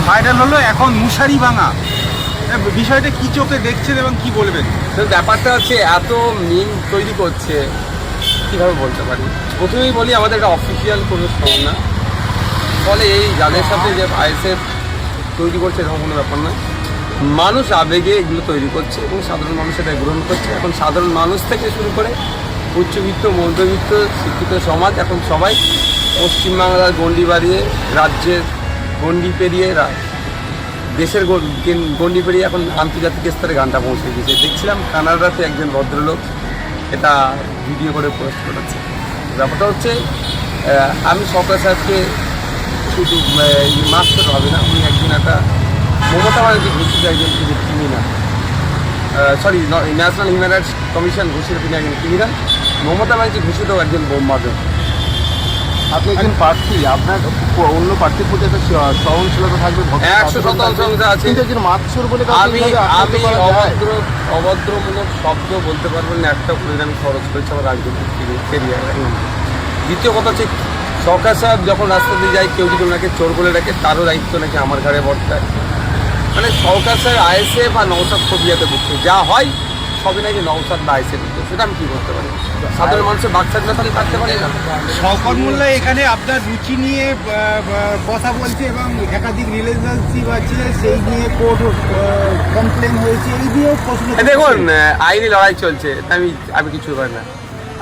Viral হলো এখন মুশারি ভাঙা, বিষয়টা কি চোখে দেখছেন এবং কি বলবেন? ব্যাপারটা হচ্ছে এত মিম তৈরি করছে, কীভাবে বলতে পারি। প্রথমেই বলি আমাদের একটা অফিসিয়াল কোনো ফর্ম না, ফলে এই যাদের সাথে যে আইএসএফ তৈরি করছে এরকম কোনো ব্যাপার না। মানুষ আবেগে এগুলো তৈরি করছে এবং সাধারণ মানুষ এটা গ্রহণ করছে। এখন সাধারণ মানুষ থেকে শুরু করে উচ্চবিত্ত, মধ্যবিত্ত, শিক্ষিত সমাজ এখন সবাই পশ্চিমবাংলার গণ্ডি বাড়িয়ে, রাজ্যের গণ্ডি পেরিয়ে, দেশের গণ্ডি পেরিয়ে এখন আন্তর্জাতিক স্তরে গানটা পৌঁছে গেছে। দেখছিলাম কানাডাতে একজন ভদ্রলোক এটা ভিডিও করে পোস্ট করেছে। ব্যাপারটা হচ্ছে আমি সরকার সাহেবকে শুধু মাস্ক হবে না, উনি একজন একটা মমতা ব্যানার্জি ঘোষিত একজন শুধু criminal, sorry national human rights commission ঘোষিত তিনি একজন ক্রিমিনাল, মমতা ব্যানার্জি ঘোষিত একজন বোমবাদক। আপনি একজন প্রার্থী, আপনার অন্য প্রার্থীর প্রতি একটা সহনশীলতা থাকবে, 100% আছে। কিন্তু একজন মাতসুর বলে আমি অভদ্রমূলক শব্দ বলতে পারবেন না, একটা করে আমি খরচ করেছি আমার রাজনৈতিক কেরিয়ার। দ্বিতীয় কথা হচ্ছে সরকার সাহেব যখন রাস্তা দিয়ে যায়, কেউ যদি ওনাকে চোর বলে রাখে তারও দায়িত্ব নাকি আমার ঘাড়ে বর্তায়। মানে সরকার সাহেব আইএসএফ আর নওশাদ কবিয়াতে বুঝছে যা হয় সবই নাকি নওশাদ বা আইএসএফ বুঝছে, সেটা আমি কী করতে পারি? সাধারণ মানুষের বাকস্বাধীনতা তাহলে থাকতে পারে না। শওকত মোল্লা এখানে আপনার রুচি নিয়ে কথা বলছে এবং একাধিক রিলেশনশিপ আছে সেই নিয়ে কোর্ট কমপ্লেন হয়েছে, এই নিয়েও প্রশ্ন। দেখুন আইনি লড়াই চলছে, আমি কিছু পারি না,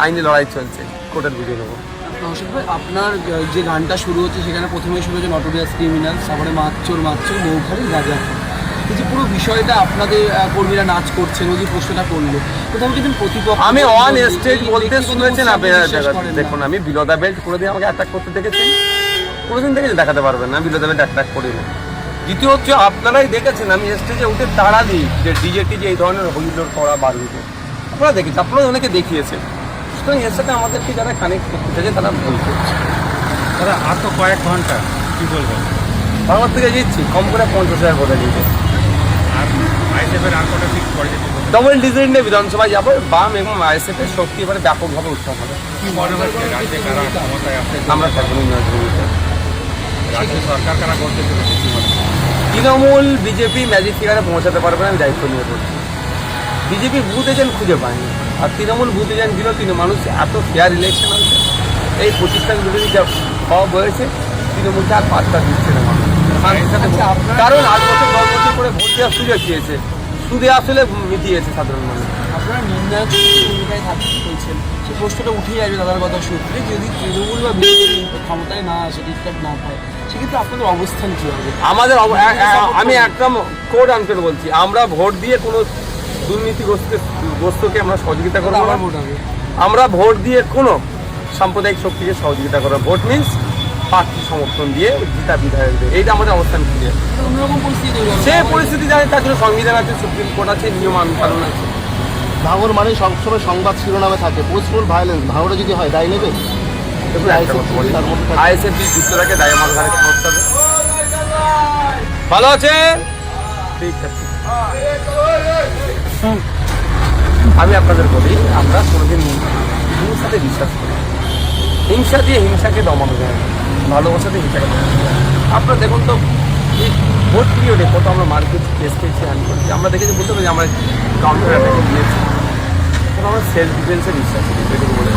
আইনি লড়াই চলছে, কোর্টের বুঝে নেবো। আপনার যে গানটা শুরু হচ্ছে সেখানে প্রথমেই শুরু হচ্ছে নটোরিয়াস ক্রিমিনাল, তারপরে মাতচোর মৌখালি রাজা। এই যে পুরো বিষয়টা আপনাদের কর্মীরা নাচ করছেন, ওই যে প্রশ্নটা করলো কোথাও কিন্তু প্রতিপক্ষ। আমি অন স্টেজ বলতে শুনেছেন দেখুন, আমি বিলোদা বেল্ট করে দিয়ে আমাকে অ্যাটাক করতে দেখেছেন? কোনোদিন দেখেছি? দেখাতে পারবেন না বিলোদা বেল্ট অ্যাটাক করিনি। দ্বিতীয় হচ্ছে আপনারাই দেখেছেন আমি স্টেজে উঠে তাড়া দিই যে ডিজেটি যে এই ধরনের হইলোর করা বার হইল, আপনারা দেখেছেন, আপনারা অনেকে দেখিয়েছেন। সুতরাং এর সাথে আমাদেরকে যারা কানেক্ট করতে চাইছে তারা ভুল করছে। তারা আর তো কয়েক ঘন্টা কী বলবেন? আমার থেকে দিচ্ছি কম করে 50,000 করে দিয়েছে। আর আইএসএফের আর কটা ঠিক করে ডবল ডিজিট নিয়ে বিধানসভায় যাবো, বাম এবং আইএসএফের শক্তি এবারে ব্যাপকভাবে উৎসাহ হবে। কি মনে হচ্ছে রাজ্যে কারা ক্ষমতায় আসতে আমরা থাকবো রাজ্য সরকার কারা করতে চলেছে কি মনে হয়? তৃণমূল বিজেপি ম্যাজিক ফিগারে পৌঁছাতে পারবে না, আমি দায়িত্ব নিয়ে পড়ছি। বিজেপি বুথ এজেন্ট খুঁজে পায়নি, আর তৃণমূল বুথ এজেন্ট দিল। মানুষ এত ফেয়ার ইলেকশন আছে, এই প্রতিষ্ঠানগুলো যা সব হয়েছে, তৃণমূলকে আর পাত্তা দিচ্ছে না মানুষ। কারণ 8 বছর 10 বছর করে ভোট দেওয়ার সুযোগ চেয়েছে, সুদে আসলে মিটিয়েছে সাধারণ মানুষ। আপনারা নির্ণায়ক ভূমিকায় থাকতে চলছেন, সেই প্রশ্নটা উঠেই আসবে দাদার কথা সূত্রে, যদি তৃণমূল বা বিজেপি ক্ষমতায় না আসে, টিকিট না পায়, সেক্ষেত্রে আপনাদের অবস্থান কী হবে? আমি একটা কোড আনতে বলছি, আমরা ভোট দিয়ে কোনো দুর্নীতিগ্রস্তকে আমরা সহযোগিতা করবো না। আমরা ভোট দিয়ে কোনো সাম্প্রদায়িক শক্তিকে সহযোগিতা করবো। ভোট মিনস প্রার্থী সমর্থন দিয়ে জিতা বিধায়কদের, এইটা আমাদের অবস্থান ক্লিয়ার। অন্যরকম পরিস্থিতি, সে পরিস্থিতি জানে, তার জন্য সংবিধান আছে, সুপ্রিম কোর্ট আছে, নিয়ম পালন আছে। ভাঙর মানে সবসময় সংবাদ শিরোনামে থাকে পোস্টফুল ভায়োলেন্স, ভাঙড়ে যদি হয় দায় নেবে? আইএসএফ যুক্তরাকে দায় আমার ঘরে করতে হবে। ভালো আছে, ঠিক আছে। আমি আপনাদের বলি, আমরা কোনোদিন হিংসাতে বিশ্বাস করি। হিংসা দিয়ে হিংসাকে দমানো যায় না, ভালোবাসাতে হিংসাকে দমানো যায় না। আপনারা দেখুন তো এই ভোট পিরিয়ডে কত আমরা মার্কেট কেস পেয়েছি, হানি করছি। আমরা দেখেছি বলতে পারি আমরা কাউন্টার অ্যাটাকে দিয়েছি, এখন আমরা সেলফ ডিফেন্সে বিশ্বাস করি, এটুকু বলে